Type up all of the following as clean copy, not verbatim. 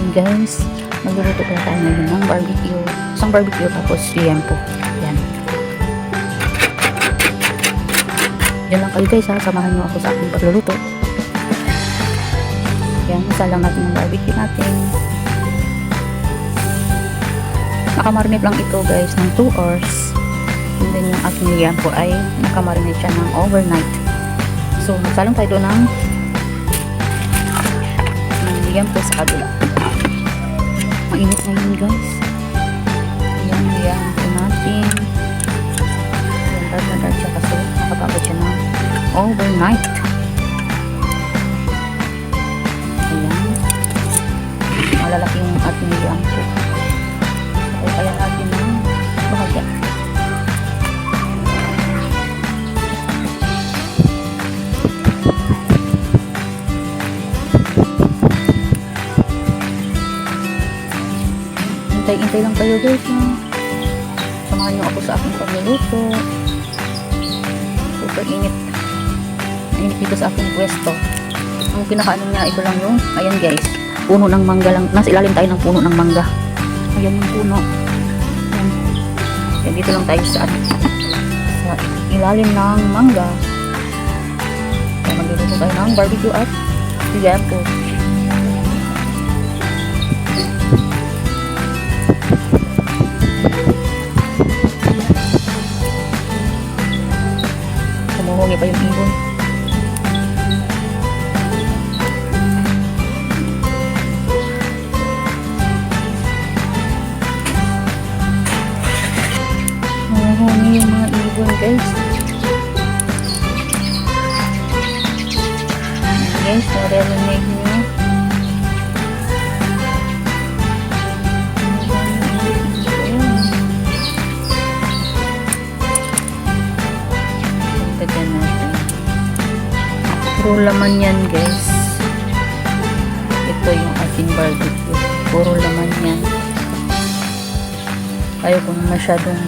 Ayan guys, magluluto pala tayo ngayon ng barbecue. Isang barbecue tapos liempo. Ayan. Diyan lang kayo guys ha, samahan nyo ako sa aking pagluluto. Ayan, isa lang natin ng barbecue natin. Nakamarinate lang ito guys ng 2 hours. And then yung aking liempo ay nakamarinate siya ng overnight. So, magsalang tayo doon ng liempo sa kabila. Mainit na yun guys. Ayan, liempo natin. Ayan, dark siya kasi nakapagod siya ng overnight. Ayan. Malalaki yung ating liempo. So, kaya natin ng bahagya. Hintay-hintay lang kayo guys ha. Samahan nyo ako sa aking pagluluto. Super init. Mainit dito sa aking pwesto. Ang pinakaano niya, ito lang yung, ayan guys, puno ng mangga lang. Nasa ilalim tayo ng puno ng mangga. Ayan yung puno. Ayan. Ayan, dito lang tayo sa ilalim ng mangga. Ayan, magluluto tayo ng barbecue at liempo. Humuhungi pa yung ibon. Humuhungi yung mga ibon guys. Guys, narinig nyo. Tagyan natin. Puro laman yan guys. Ito yung ating barbecue. Puro laman yan. Ayaw kung masyadong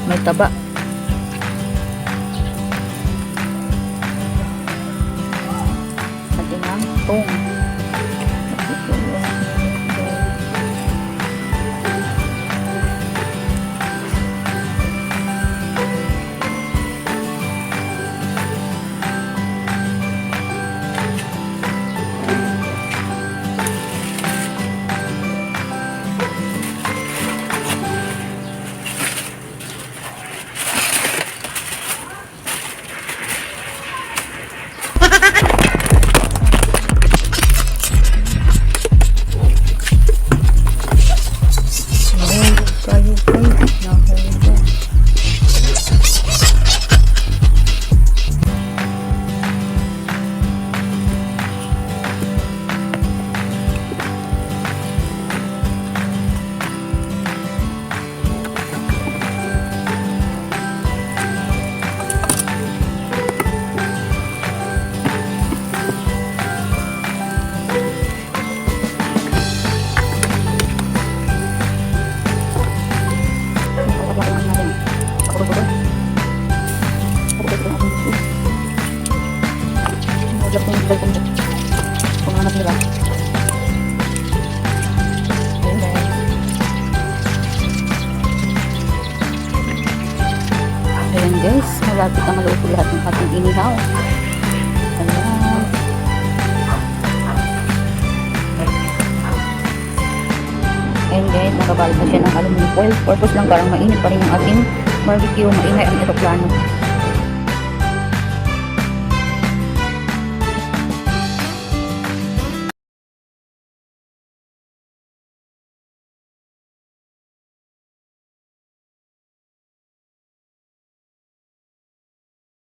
may taba. Ating ang tong. Ayan guys, malapit na maluto lahat ng ating inihaw. Ayan. Ayan guys, nakabalot na siya ng aluminum foil. Purpose lang parang mainit pa rin yung ating barbecue. Maingay ang eroplano.